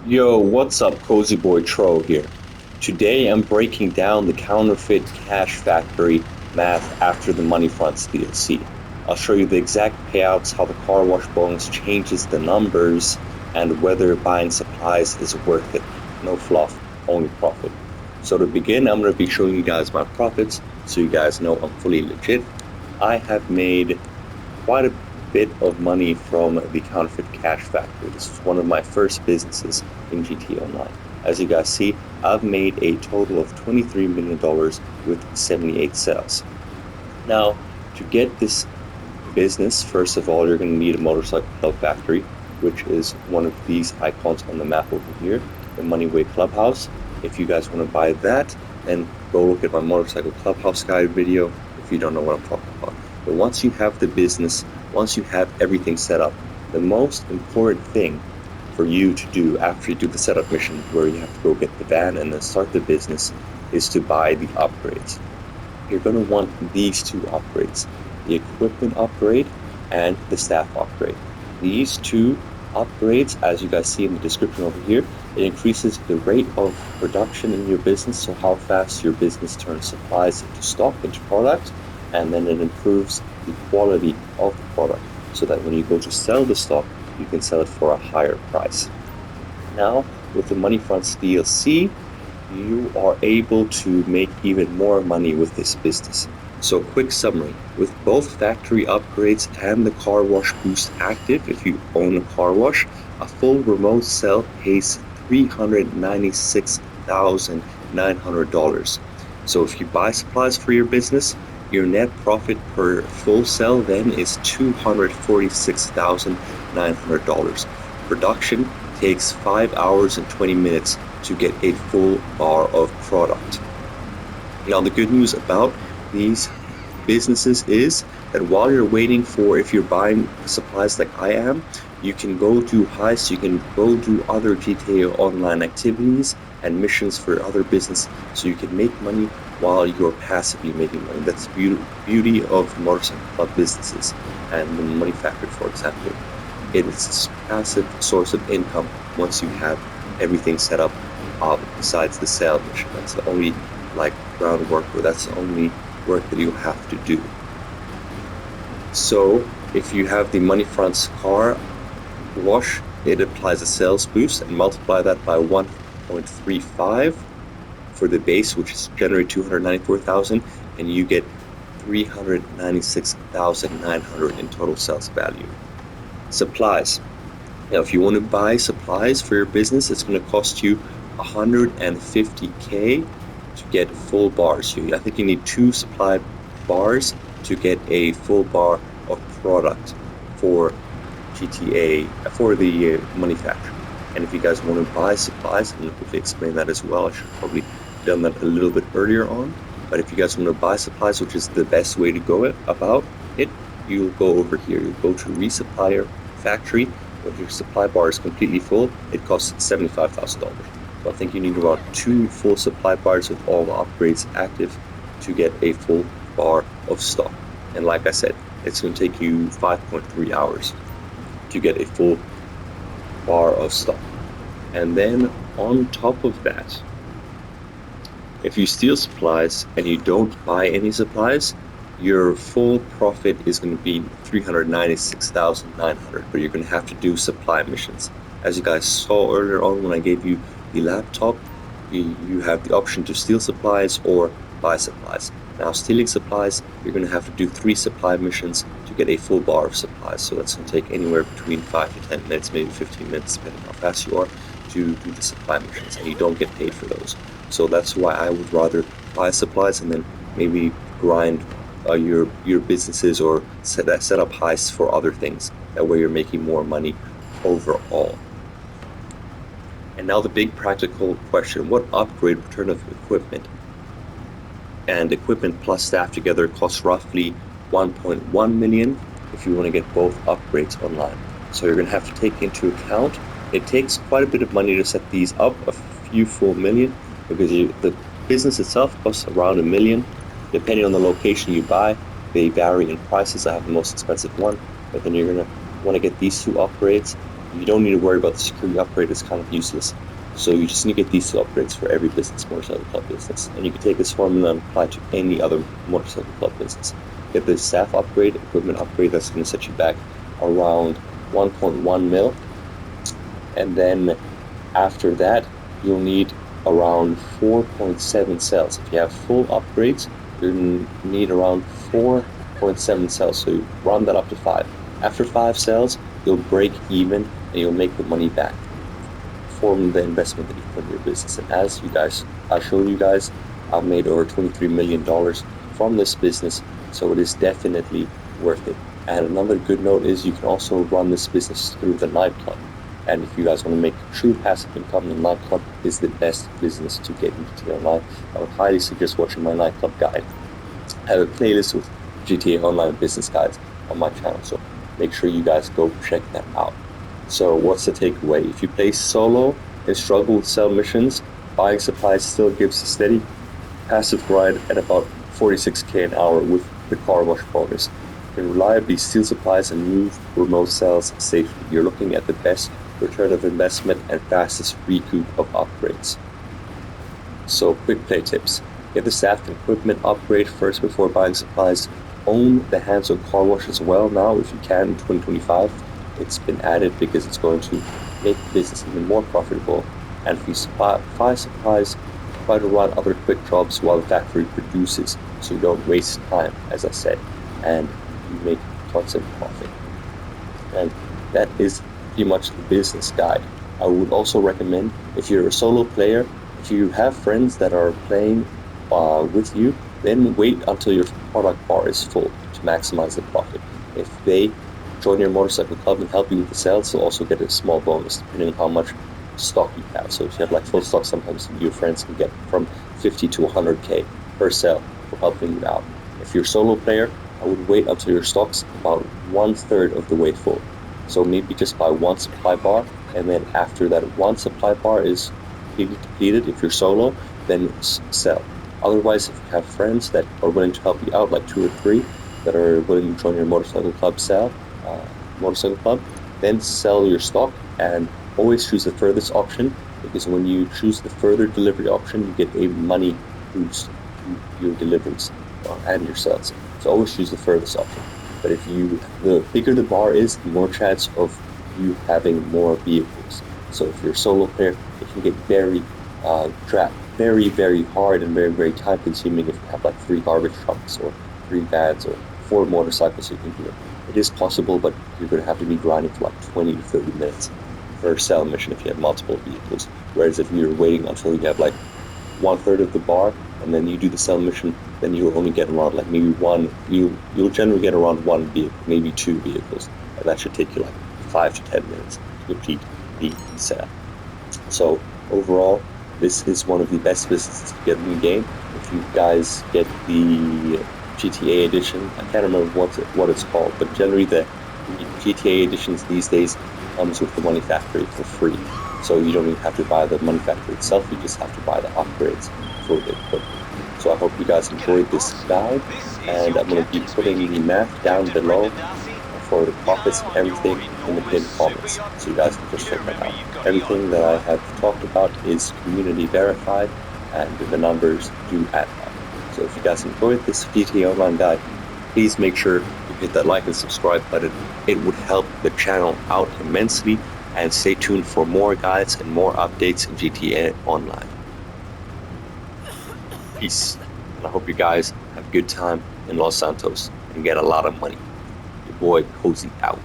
Yo, what's up, Cozy Boy Tro here. Today I'm breaking down the Counterfeit Cash Factory math after the Money Fronts DLC. I'll show you the exact payouts, how the car wash bonus changes the numbers, and whether buying supplies is worth it. No fluff, only profit. So to begin, I'm going to be showing you guys my profits so you guys know I'm fully legit. I have made quite a bit of money from the Counterfeit Cash Factory. This was one of my first businesses in GT Online. As you guys see, I've made a total of $23 million with 78 sales. Now, to get this business, first of all, you're going to need a motorcycle club factory, which is one of these icons on the map over here, the Moneyway Clubhouse. If you guys want to buy that, then go look at my motorcycle clubhouse guide video if you don't know what I'm talking about. But once you have the business, once you have everything set up, the most important thing for you to do after you do the setup mission, where you have to go get the van and then start the business, is to buy the upgrades. You're going to want these two upgrades, the equipment upgrade and the staff upgrade. These two upgrades, as you guys see in the description over here, it increases the rate of production in your business, so how fast your business turns supplies into stock, into product, and then it improves the quality of the product so that when you go to sell the stock, you can sell it for a higher price. Now, with the Money Fronts DLC, you are able to make even more money with this business. So quick summary, with both factory upgrades and the car wash boost active, if you own a car wash, a full remote sell pays $396,900. So if you buy supplies for your business, your net profit per full sell then is $246,900. Production takes 5 hours and 20 minutes to get a full bar of product. Now, the good news about these businesses is that while you're waiting for, if you're buying supplies like I am, you can go do heists, you can go do other GTA Online activities and missions for other business, so you can make money while you're passively making money. That's the beauty of motorcycle club businesses and the Money Factory, for example. It is a passive source of income once you have everything set up, besides the sale mission. That's the only groundwork, or that's the only work that you have to do. So if you have the Money Fronts car wash, it applies a sales boost, and multiply that by 1.35 for the base, which is generate 294,000, and you get 396,900 in total sales value. Supplies. Now, if you want to buy supplies for your business, it's going to cost you 150K to get full bars. So I think you need 2 supply bars to get a full bar of product for GTA, for the Money Factory. And if you guys want to buy supplies, I'm going to quickly explain that as well. I should probably have done that a little bit earlier on. But if you guys want to buy supplies, which is the best way to go about it, you'll go over here. You'll go to Resupplier Factory. If your supply bar is completely full, it costs $75,000. So I think you need about 2 full supply bars with all the upgrades active to get a full bar of stock. And like I said, it's going to take you 5.3 hours to get a full bar of stock. And then on top of that, if you steal supplies and you don't buy any supplies, your full profit is going to be 396,900, but you're going to have to do supply missions. As you guys saw earlier on when I gave you the laptop, you have the option to steal supplies or buy supplies. Now, stealing supplies, you're going to have to do 3 supply missions to get a full bar of supplies. So that's going to take anywhere between 5 to 10 minutes, maybe 15 minutes, depending how fast you are, to do the supply missions, and you don't get paid for those. So that's why I would rather buy supplies and then maybe grind your businesses or set up heists for other things. That way you're making more money overall. And now the big practical question: what upgrade return of equipment and equipment plus staff together costs roughly 1.1 million if you want to get both upgrades online. So you're going to have to take into account, it takes quite a bit of money to set these up, a few full million, because the business itself costs around $1 million. Depending on the location you buy, they vary in prices. I have the most expensive one, but then you're going to want to get these 2 upgrades You don't need to worry about the security upgrade, it's kind of useless. So you just need to get these two upgrades for every business, motorcycle club business. And you can take this formula and apply to any other motorcycle club business. Get the staff upgrade, equipment upgrade, that's going to set you back around 1.1 mil. And then after that, you'll need around 4.7 cells. If you have full upgrades, you need around 4.7 cells. So you round that up to 5. After 5 cells, you'll break even and you'll make the money back from the investment that you put in your business. And as I showed you guys, I've made over $23 million from this business, so it is definitely worth it. And another good note is you can also run this business through the nightclub. And if you guys want to make true passive income, the nightclub is the best business to get into GTA Online. I would highly suggest watching my nightclub guide. I have a playlist with GTA Online business guides on my channel, so make sure you guys go check that out. So what's the takeaway? If you play solo and struggle with sell missions, buying supplies still gives a steady passive ride at about 46k an hour with the car wash bonus. You can reliably steal supplies and move remote cells safely. You're looking at the best return of investment and fastest recoup of upgrades. So quick play tips. Get the staff and equipment upgrade first before buying supplies. Own the hands-on car wash as well now if you can in 2025. It's been added because it's going to make the business even more profitable. And if you buy supplies, try to run other quick jobs while the factory produces so you don't waste time, as I said, and you make tons of profit. And that is pretty much the business guide. I would also recommend, if you're a solo player, if you have friends that are playing with you, then wait until your product bar is full to maximize the profit. If they join your motorcycle club and help you with the sales, they'll also get a small bonus depending on how much stock you have. So if you have like full stock, sometimes your friends can get from 50 to 100k per sale for helping you out. If you're a solo player, I would wait until your stock's about 1/3 of the way full. So maybe just buy one supply bar, and then after that one supply bar is completely depleted, if you're solo, then sell. Otherwise, if you have friends that are willing to help you out, like 2 or 3 that are willing to join your motorcycle club then sell your stock and always choose the furthest option, because when you choose the further delivery option, you get a money boost to your deliveries and your sales. So always choose the furthest option. But the bigger the bar is, the more chance of you having more vehicles. So if you're a solo player, it can get very hard and very time consuming if you have like 3 garbage trucks or 3 vans or 4 motorcycles you can do it. It is possible, but you're going to have to be grinding for like 20 to 30 minutes for a sell mission if you have multiple vehicles. Whereas if you're waiting until you have like 1/3 of the bar and then you do the sell mission, then you'll only get around like maybe you'll generally get around 1 vehicle, maybe 2 vehicles. And that should take you like 5 to 10 minutes to complete the sale. So overall, this is one of the best businesses to get in the game. If you guys get the GTA edition, I can't remember what it's called, but generally the GTA editions these days comes with the Money Factory for free. So you don't even have to buy the Money Factory itself, you just have to buy the upgrades for the equipment. So I hope you guys enjoyed this guide, and I'm going to be putting the math down below for the profits and everything in the pinned comments, so you guys can just check that out. Everything that I have talked about is community verified, and the numbers do add up. So if you guys enjoyed this GTA Online guide, please make sure you hit that like and subscribe button. It would help the channel out immensely, and stay tuned for more guides and more updates in GTA Online. Peace, and I hope you guys have a good time in Los Santos and get a lot of money. Your boy Cozy out.